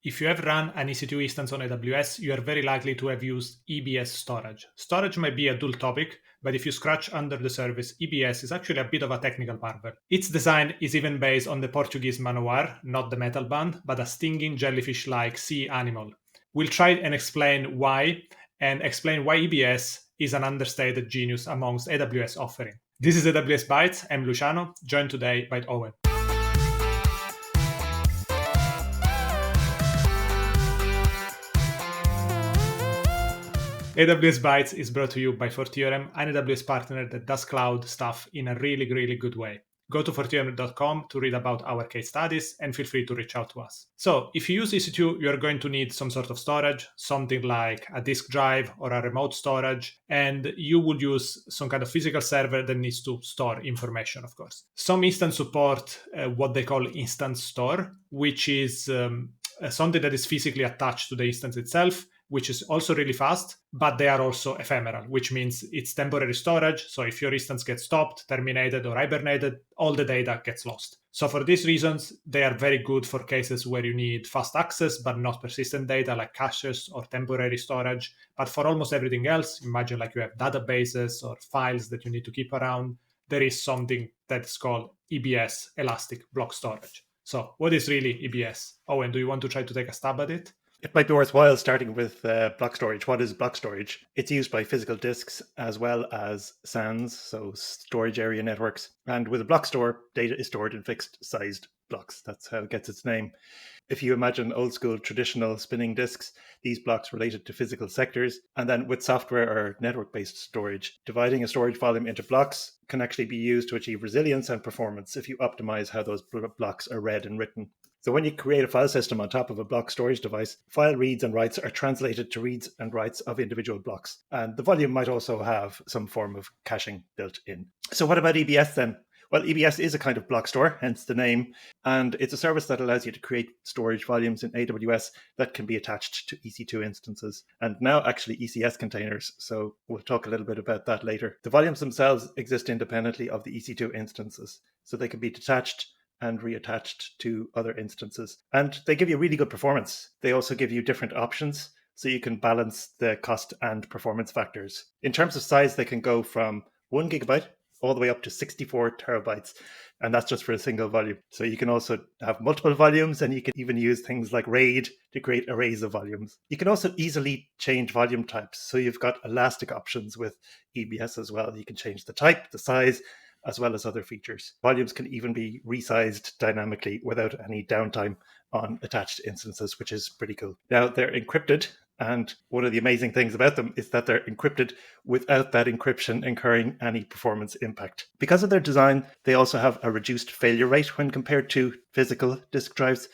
If you have run an EC2 instance on AWS, you are very likely to have used EBS storage. Storage might be a dull topic, but if you scratch under the surface, EBS is actually a bit of a technical marvel. Its design is even based on the Portuguese manowar, not the metal band, but a stinging jellyfish-like sea animal. We'll try and explain why EBS is an understated genius amongst AWS offering. This is AWS Bites. I'm Luciano, joined today by Owen. AWS Bites is brought to you by fourTheorem, an AWS partner that does cloud stuff in a really, really good way. Go to fourtheorem.com to read about our case studies and feel free to reach out to us. So if you use EC2, you are going to need some sort of storage, something like a disk drive or a remote storage, and you would use some kind of physical server that needs to store information, of course. Some instances support what they call instance store, which is something that is physically attached to the instance itself, which is also really fast, but they are also ephemeral, which means it's temporary storage. So if your instance gets stopped, terminated, or hibernated, all the data gets lost. So for these reasons, they are very good for cases where you need fast access, but not persistent data like caches or temporary storage. But for almost everything else, imagine like you have databases or files that you need to keep around, there is something that's called EBS, Elastic Block Storage. So what is really EBS? Owen, do you want to try to take a stab at it? It might be worthwhile starting with block storage. What is block storage? It's used by physical disks as well as SANs, so storage area networks. And with a block store, data is stored in fixed sized blocks. That's how it gets its name. If you imagine old school traditional spinning disks, these blocks related to physical sectors. And then with software or network-based storage, dividing a storage volume into blocks can actually be used to achieve resilience and performance if you optimize how those blocks are read and written. So when you create a file system on top of a block storage device, file reads and writes are translated to reads and writes of individual blocks. And the volume might also have some form of caching built in. So what about EBS then? Well, EBS is a kind of block store, hence the name, and it's a service that allows you to create storage volumes in AWS that can be attached to EC2 instances, and now actually ECS containers, so we'll talk a little bit about that later. The volumes themselves exist independently of the EC2 instances, so they can be detached and reattached to other instances. And they give you really good performance. They also give you different options, so you can balance the cost and performance factors. In terms of size, they can go from 1 gigabyte all the way up to 64 terabytes. And that's just for a single volume. So you can also have multiple volumes, and you can even use things like RAID to create arrays of volumes. You can also easily change volume types. So you've got elastic options with EBS as well. You can change the type, the size, as well as other features. Volumes can even be resized dynamically without any downtime on attached instances, which is pretty cool. Now, they're encrypted, and one of the amazing things about them is that they're encrypted without that encryption incurring any performance impact. Because of their design, they also have a reduced failure rate when compared to physical disk drives,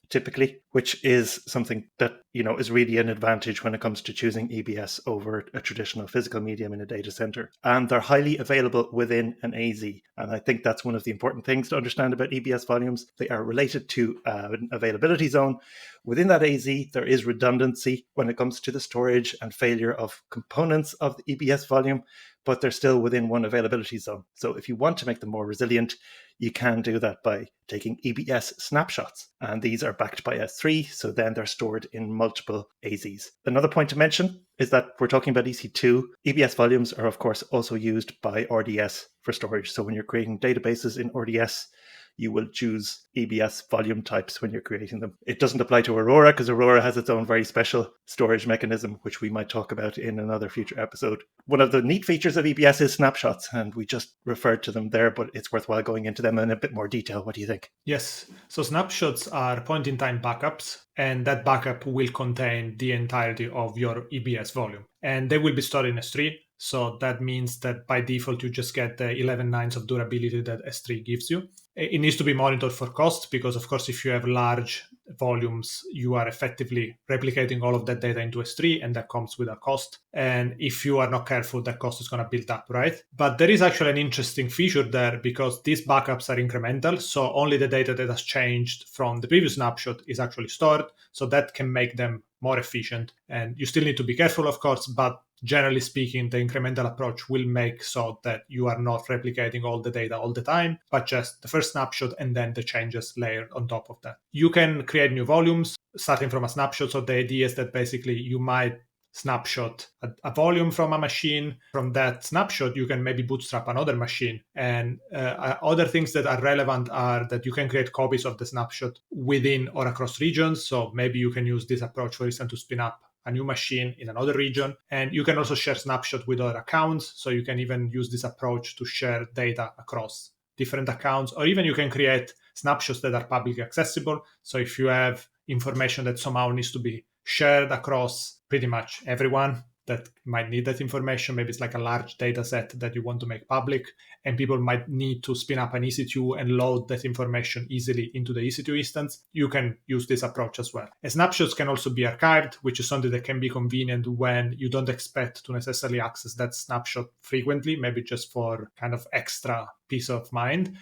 typically, which is something that, is really an advantage when it comes to choosing EBS over a traditional physical medium in a data center. And they're highly available within an AZ. And I think that's one of the important things to understand about EBS volumes. They are related to an availability zone. Within that AZ, there is redundancy when it comes to the storage and failure of components of the EBS volume, but they're still within one availability zone. So if you want to make them more resilient, you can do that by taking EBS Snapshots. And these are backed by S3, so then they're stored in multiple AZs. Another point to mention is that we're talking about EC2. EBS volumes are, of course, also used by RDS for storage. So when you're creating databases in RDS, you will choose EBS volume types when you're creating them. It doesn't apply to Aurora because Aurora has its own very special storage mechanism, which we might talk about in another future episode. One of the neat features of EBS is snapshots, and we just referred to them there, but it's worthwhile going into them in a bit more detail. What do you think? Yes. So snapshots are point-in-time backups, and that backup will contain the entirety of your EBS volume. And they will be stored in S3. So that means that by default, you just get the 11 nines of durability that S3 gives you. It needs to be monitored for cost because, of course, if you have large volumes, you are effectively replicating all of that data into S3, and that comes with a cost. And if you are not careful, that cost is going to build up, right? But there is actually an interesting feature there because these backups are incremental. So only the data that has changed from the previous snapshot is actually stored. So that can make them more efficient. And you still need to be careful, of course, but generally speaking, the incremental approach will make so that you are not replicating all the data all the time, but just the first snapshot and then the changes layered on top of that. You can create new volumes starting from a snapshot. So the idea is that basically you might snapshot a volume from a machine. From that snapshot, you can maybe bootstrap another machine. And other things that are relevant are that you can create copies of the snapshot within or across regions. So maybe you can use this approach, for instance, to spin up a new machine in another region. And you can also share snapshot with other accounts. So you can even use this approach to share data across different accounts, or even you can create snapshots that are publicly accessible. So if you have information that somehow needs to be shared across pretty much everyone that might need that information, maybe it's like a large data set that you want to make public, and people might need to spin up an EC2 and load that information easily into the EC2 instance, you can use this approach as well. And snapshots can also be archived, which is something that can be convenient when you don't expect to necessarily access that snapshot frequently, maybe just for kind of extra peace of mind.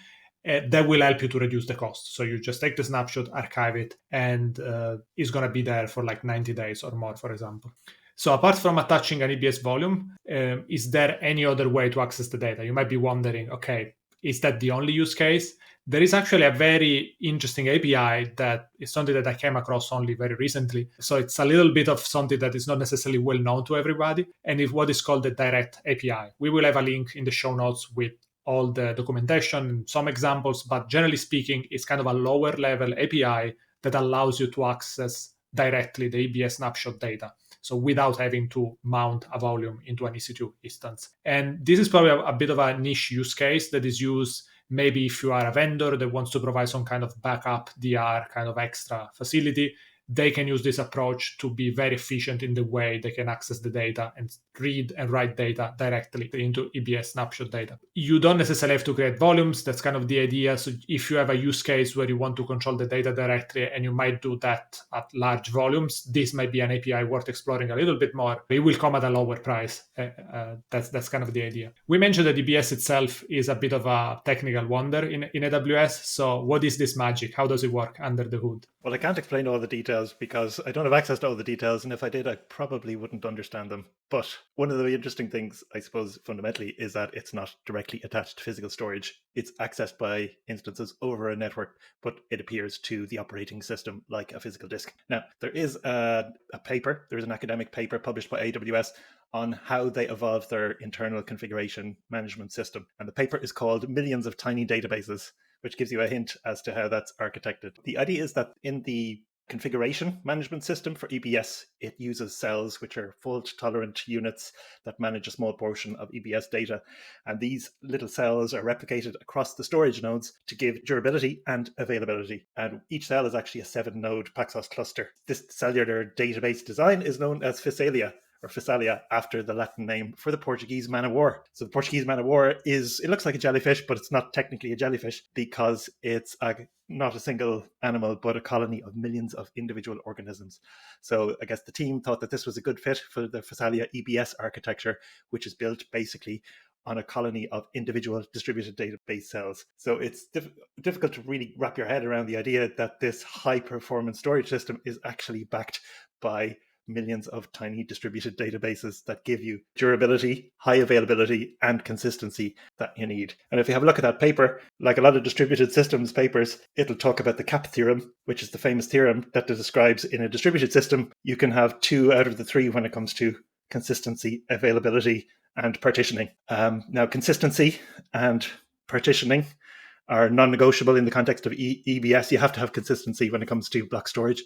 That will help you to reduce the cost. So you just take the snapshot, archive it, and it's going to be there for like 90 days or more, for example. So apart from attaching an EBS volume, is there any other way to access the data? You might be wondering, okay, is that the only use case? There is actually a very interesting API that is something that I came across only very recently. So it's a little bit of something that is not necessarily well known to everybody, and it's what is called the Direct API. We will have a link in the show notes with all the documentation and some examples, but generally speaking, it's kind of a lower level API that allows you to access directly the EBS snapshot data. So without having to mount a volume into an EC2 instance. And this is probably a bit of a niche use case that is used maybe if you are a vendor that wants to provide some kind of backup DR kind of extra facility. They can use this approach to be very efficient in the way they can access the data and read and write data directly into EBS snapshot data. You don't necessarily have to create volumes. That's kind of the idea. So if you have a use case where you want to control the data directly and you might do that at large volumes, this might be an API worth exploring a little bit more. It will come at a lower price. That's kind of the idea. We mentioned that EBS itself is a bit of a technical wonder in AWS. So what is this magic? How does it work under the hood? Well, I can't explain all the details because I don't have access to all the details. And if I did, I probably wouldn't understand them. But one of the interesting things, I suppose, fundamentally, is that it's not directly attached to physical storage. It's accessed by instances over a network, but it appears to the operating system like a physical disk. Now, there is a paper, there is an academic paper published by AWS on how they evolved their internal configuration management system. And the paper is called Millions of Tiny Databases, which gives you a hint as to how that's architected. The idea is that in the configuration management system for EBS, it uses cells which are fault-tolerant units that manage a small portion of EBS data. And these little cells are replicated across the storage nodes to give durability and availability. And each cell is actually a 7-node Paxos cluster. This cellular database design is known as Physalia, or Physalia, after the Latin name for the Portuguese man of war. So the Portuguese man of war it looks like a jellyfish, but it's not technically a jellyfish because it's not a single animal, but a colony of millions of individual organisms. So I guess the team thought that this was a good fit for the Physalia EBS architecture, which is built basically on a colony of individual distributed database cells. So it's difficult to really wrap your head around the idea that this high performance storage system is actually backed by millions of tiny distributed databases that give you durability, high availability, and consistency that you need. And if you have a look at that paper, like a lot of distributed systems papers, it'll talk about the CAP theorem, which is the famous theorem that describes in a distributed system, you can have 2 out of the 3 when it comes to consistency, availability, and partitioning. Now, consistency and partitioning are non-negotiable in the context of EBS. You have to have consistency when it comes to block storage.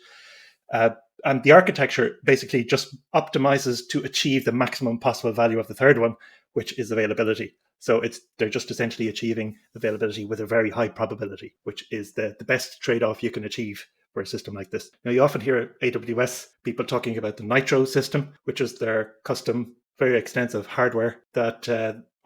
And the architecture basically just optimizes to achieve the maximum possible value of the third one, which is availability. So they're just essentially achieving availability with a very high probability, which is the best trade-off you can achieve for a system like this. Now, you often hear AWS people talking about the Nitro system, which is their custom, very extensive hardware that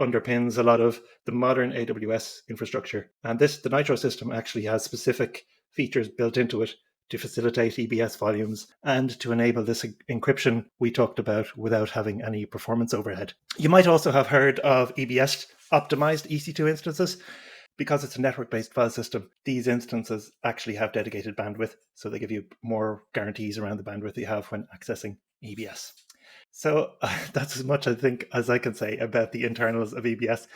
underpins a lot of the modern AWS infrastructure. And the Nitro system actually has specific features built into it to facilitate EBS volumes and to enable this encryption we talked about without having any performance overhead. You might also have heard of EBS optimized EC2 instances. Because it's a network-based file system, these instances actually have dedicated bandwidth, so they give you more guarantees around the bandwidth you have when accessing EBS. So that's as much, I think, as I can say about the internals of EBS.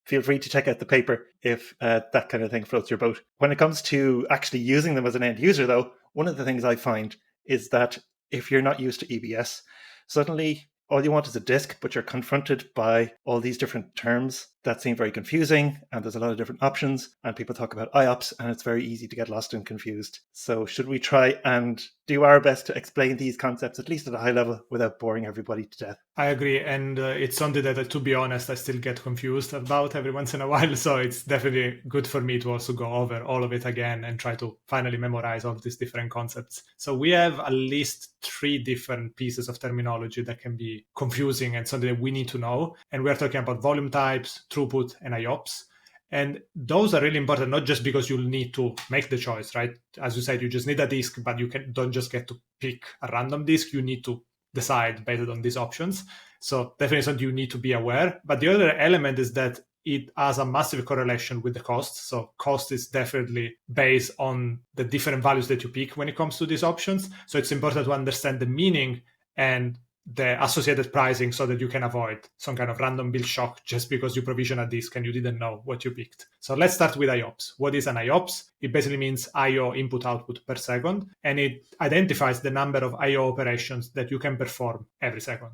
Feel free to check out the paper if that kind of thing floats your boat. When it comes to actually using them as an end user, though, one of the things I find is that if you're not used to EBS, suddenly all you want is a disk, but you're confronted by all these different terms that seem very confusing, and there's a lot of different options, and people talk about IOPS, and it's very easy to get lost and confused. So should we try and do our best to explain these concepts, at least at a high level, without boring everybody to death? I agree, and it's something that, to be honest, I still get confused about every once in a while, so it's definitely good for me to also go over all of it again and try to finally memorize all these different concepts. So we have at least 3 different pieces of terminology that can be confusing and something that we need to know, and we're talking about volume types, throughput, and IOPS. And those are really important, not just because you'll need to make the choice, right? As you said, you just need a disk, but you don't just get to pick a random disk. You need to decide based on these options. So definitely something you need to be aware. But the other element is that it has a massive correlation with the cost. So cost is definitely based on the different values that you pick when it comes to these options. So it's important to understand the meaning and the associated pricing so that you can avoid some kind of random bill shock just because you provision a disk and you didn't know what you picked. So let's start with IOPS. What is an IOPS? It basically means IO input output per second, and it identifies the number of IO operations that you can perform every second.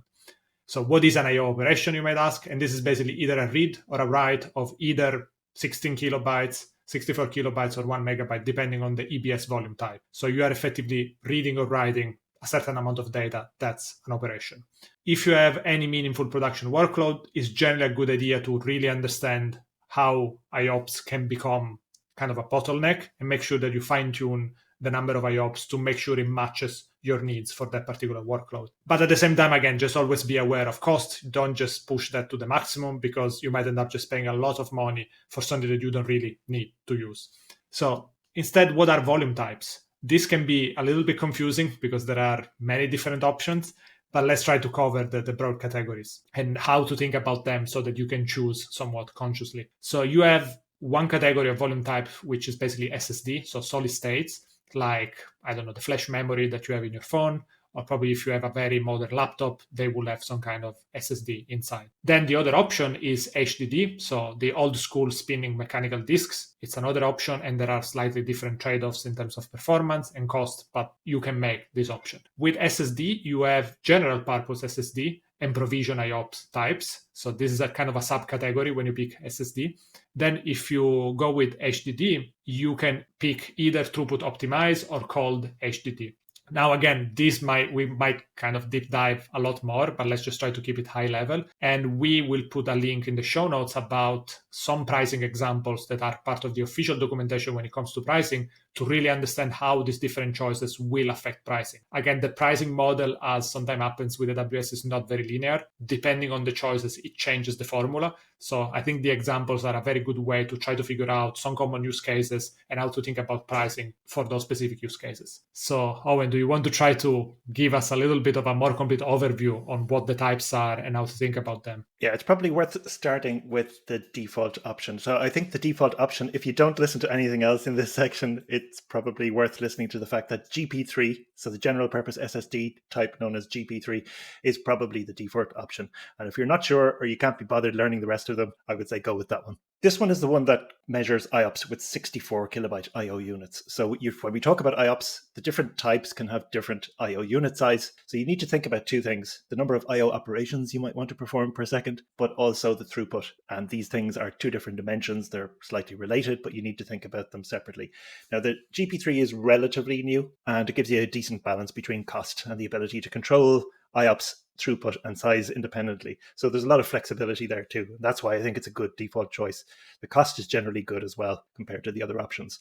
So what is an IO operation, you might ask? And this is basically either a read or a write of either 16 kilobytes, 64 kilobytes, or 1 megabyte, depending on the EBS volume type. So you are effectively reading or writing a certain amount of data. That's an operation. If you have any meaningful production workload, it's generally a good idea to really understand how IOPS can become kind of a bottleneck and make sure that you fine-tune the number of IOPS to make sure it matches your needs for that particular workload. But at the same time, again, just always be aware of cost. Don't just push that to the maximum because you might end up just paying a lot of money for something that you don't really need to use. So instead, what are volume types? This can be a little bit confusing because there are many different options, but let's try to cover the broad categories and how to think about them so that you can choose somewhat consciously. So you have one category of volume type, which is basically SSD, so solid states, like, I don't know, the flash memory that you have in your phone, or probably if you have a very modern laptop, they will have some kind of SSD inside. Then the other option is HDD, so the old school spinning mechanical disks. It's another option, and there are slightly different trade-offs in terms of performance and cost, but you can make this option. With SSD, you have general purpose SSD and provision IOPS types. So this is a kind of a subcategory when you pick SSD. Then if you go with HDD, you can pick either throughput optimize or cold HDD. Now, again, we might kind of deep dive a lot more, but let's just try to keep it high level. And we will put a link in the show notes about some pricing examples that are part of the official documentation when it comes to pricing to really understand how these different choices will affect pricing. Again, the pricing model, as sometimes happens with AWS, is not very linear. Depending on the choices, it changes the formula. So I think the examples are a very good way to try to figure out some common use cases and how to think about pricing for those specific use cases. So Owen, do you want to try to give us a little bit of a more complete overview on what the types are and how to think about them? Yeah, it's probably worth starting with the default option. So I think the default option, if you don't listen to anything else in this section, it's probably worth listening to the fact that GP3, so the general purpose SSD type known as GP3, is probably the default option. And if you're not sure or you can't be bothered learning the rest of them, I would say go with that one. This one is the one that measures IOPS with 64 kilobyte IO units. So when we talk about IOPS, the different types can have different IO unit size. So you need to think about two things: the number of IO operations you might want to perform per second, but also the throughput. And these things are two different dimensions. They're slightly related, but you need to think about them separately. Now, the GP3 is relatively new, and it gives you a decent balance between cost and the ability to control IOPS, throughput, and size independently. So there's a lot of flexibility there too. And that's why I think it's a good default choice. The cost is generally good as well compared to the other options.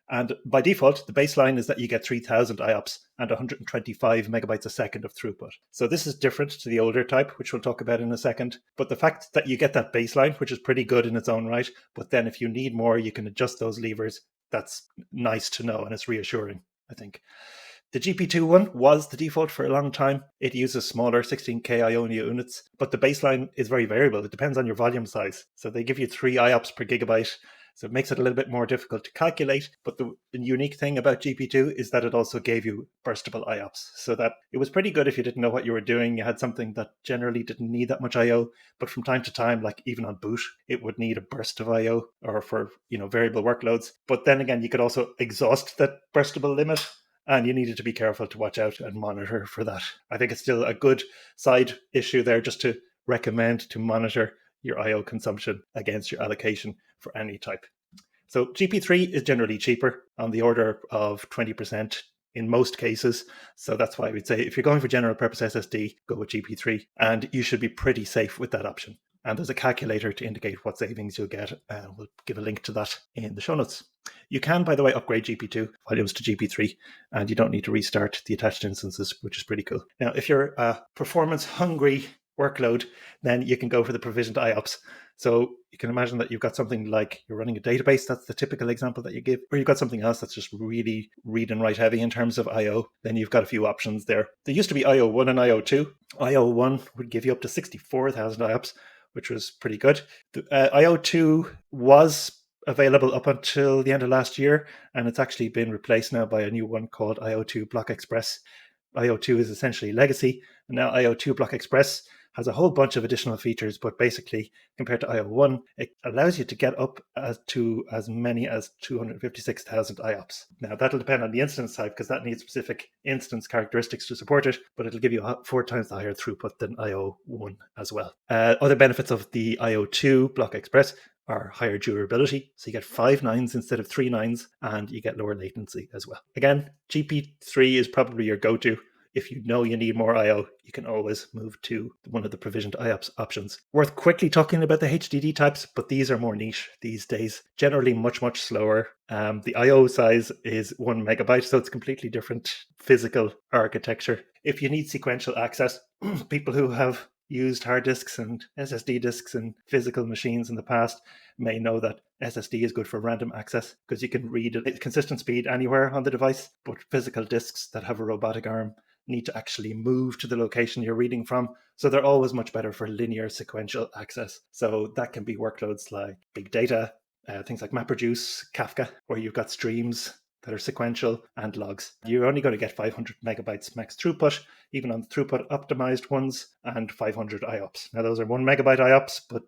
And by default, the baseline is that you get 3000 IOPS and 125 megabytes a second of throughput. So this is different to the older type, which we'll talk about in a second. But the fact that you get that baseline, which is pretty good in its own right, but then if you need more, you can adjust those levers. That's nice to know, and it's reassuring, I think. The GP2 one was the default for a long time. It uses smaller 16K IO units, but the baseline is very variable. It depends on your volume size. So they give you 3 IOPS per gigabyte. So it makes it a little bit more difficult to calculate. But the unique thing about GP2 is that it also gave you burstable IOPS, so that it was pretty good if you didn't know what you were doing. You had something that generally didn't need that much IO, but from time to time, like even on boot, it would need a burst of IO or for variable workloads. But then again, you could also exhaust that burstable limit, and you needed to be careful to watch out and monitor for that. I think it's still a good side issue there, just to recommend to monitor your IO consumption against your allocation for any type. So GP3 is generally cheaper, on the order of 20% in most cases. So that's why we'd say if you're going for general purpose SSD, go with GP3, and you should be pretty safe with that option. And there's a calculator to indicate what savings you'll get. We'll give a link to that in the show notes. You can, by the way, upgrade GP2 volumes to GP3, and you don't need to restart the attached instances, which is pretty cool. Now, if you're a performance-hungry workload, then you can go for the provisioned IOPS. So you can imagine that you've got something like you're running a database. That's the typical example that you give. Or you've got something else that's just really read and write heavy in terms of IO. Then you've got a few options there. There used to be IO1 and IO2. IO1 would give you up to 64,000 IOPS, which was pretty good. The IO2 was available up until the end of last year, and it's actually been replaced now by a new one called IO2 Block Express. IO2 is essentially legacy, and now IO2 Block Express has a whole bunch of additional features, but basically, compared to IO1, it allows you to get up to as many as 256,000 IOPS. Now, that'll depend on the instance type, because that needs specific instance characteristics to support it, but it'll give you 4 times the higher throughput than IO1 as well. Other benefits of the IO2 Block Express are higher durability. So you get 5 nines instead of 3 nines, and you get lower latency as well. Again, GP3 is probably your go-to. If you know you need more IO, you can always move to one of the provisioned IOPS options. Worth quickly talking about the HDD types, but these are more niche these days. Generally much, much slower. The IO size is 1 megabyte, so it's completely different physical architecture. If you need sequential access, people who have used hard disks and SSD disks and physical machines in the past may know that SSD is good for random access, because you can read at consistent speed anywhere on the device, but physical disks that have a robotic arm need to actually move to the location you're reading from. So they're always much better for linear sequential access. So that can be workloads like big data, things like MapReduce, Kafka, where you've got streams that are sequential, and logs. You're only going to get 500 megabytes max throughput, even on the throughput optimized ones, and 500 IOPS. Now, those are 1 megabyte IOPS, but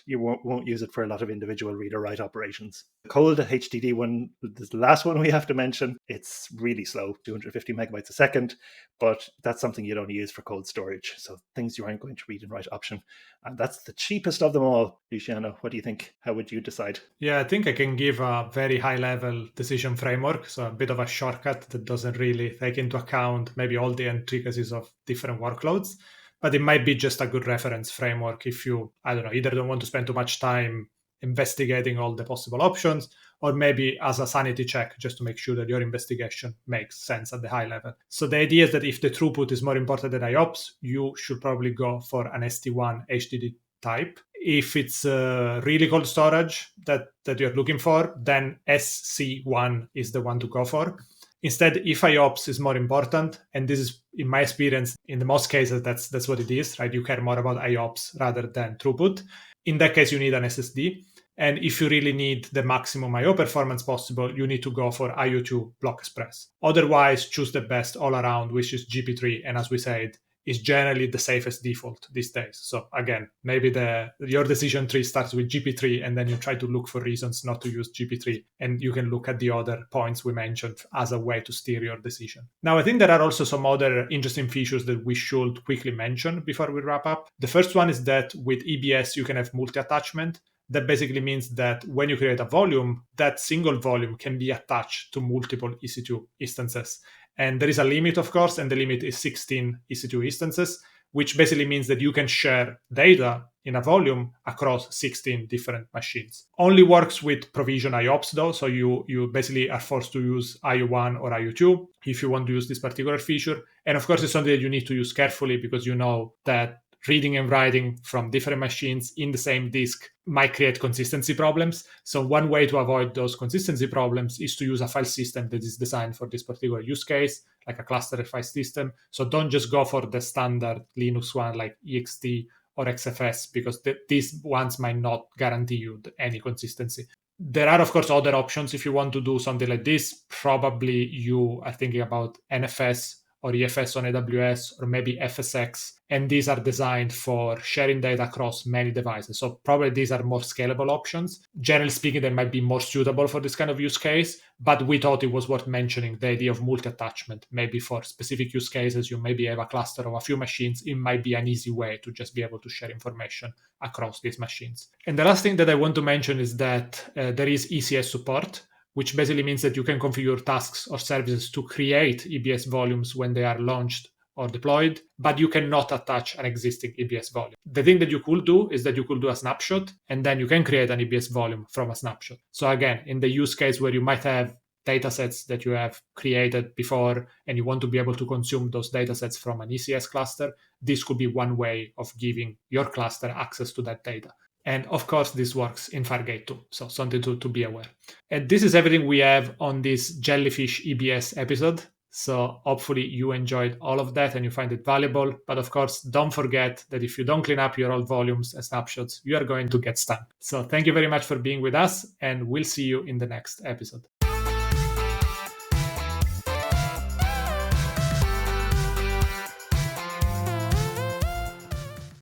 you won't use it for a lot of individual read or write operations. The cold HDD one is the last one we have to mention. It's really slow, 250 megabytes a second, but that's something you'd only use for cold storage. So things you aren't going to read and write option. And that's the cheapest of them all. Luciano, what do you think? How would you decide? Yeah, I think I can give a very high-level decision framework, so a bit of a shortcut that doesn't really take into account maybe all the intricacies of different workloads, but it might be just a good reference framework if you, I don't know, either don't want to spend too much time investigating all the possible options, or maybe as a sanity check, just to make sure that your investigation makes sense at the high level. So the idea is that if the throughput is more important than IOPS, you should probably go for an SD1 HDD type. If it's really cold storage that you're looking for, then SC1 is the one to go for. Instead, if IOPS is more important, and this is, in my experience, in the most cases, that's what it is, right? You care more about IOPS rather than throughput. In that case, you need an SSD. And if you really need the maximum IO performance possible, you need to go for IO2 Block Express. Otherwise, choose the best all around, which is GP3. And as we said, is generally the safest default these days. So again, maybe your decision tree starts with GP3, and then you try to look for reasons not to use GP3. And you can look at the other points we mentioned as a way to steer your decision. Now, I think there are also some other interesting features that we should quickly mention before we wrap up. The first one is that with EBS, you can have multi-attachment. That basically means that when you create a volume, that single volume can be attached to multiple EC2 instances. And there is a limit, of course, and the limit is 16 EC2 instances, which basically means that you can share data in a volume across 16 different machines. Only works with provision IOPS though, so you basically are forced to use IO1 or IO2 if you want to use this particular feature. And of course, it's something that you need to use carefully, because you know that reading and writing from different machines in the same disk might create consistency problems. So one way to avoid those consistency problems is to use a file system that is designed for this particular use case, like a clustered file system. So don't just go for the standard Linux one like ext or XFS, because these ones might not guarantee you any consistency. There are, of course, other options if you want to do something like this. Probably you are thinking about NFS or EFS on AWS, or maybe FSX. And these are designed for sharing data across many devices. So probably these are more scalable options. Generally speaking, they might be more suitable for this kind of use case, but we thought it was worth mentioning the idea of multi-attachment. Maybe for specific use cases, you maybe have a cluster of a few machines. It might be an easy way to just be able to share information across these machines. And the last thing that I want to mention is that there is ECS support, which basically means that you can configure tasks or services to create EBS volumes when they are launched or deployed, but you cannot attach an existing EBS volume. The thing that you could do is that you could do a snapshot, and then you can create an EBS volume from a snapshot. So again, in the use case where you might have datasets that you have created before and you want to be able to consume those datasets from an ECS cluster, this could be one way of giving your cluster access to that data. And of course, this works in Fargate too, so something to be aware. And this is everything we have on this Jellyfish EBS episode. So hopefully you enjoyed all of that and you find it valuable. But of course, don't forget that if you don't clean up your old volumes and snapshots, you are going to get stung. So thank you very much for being with us, and we'll see you in the next episode.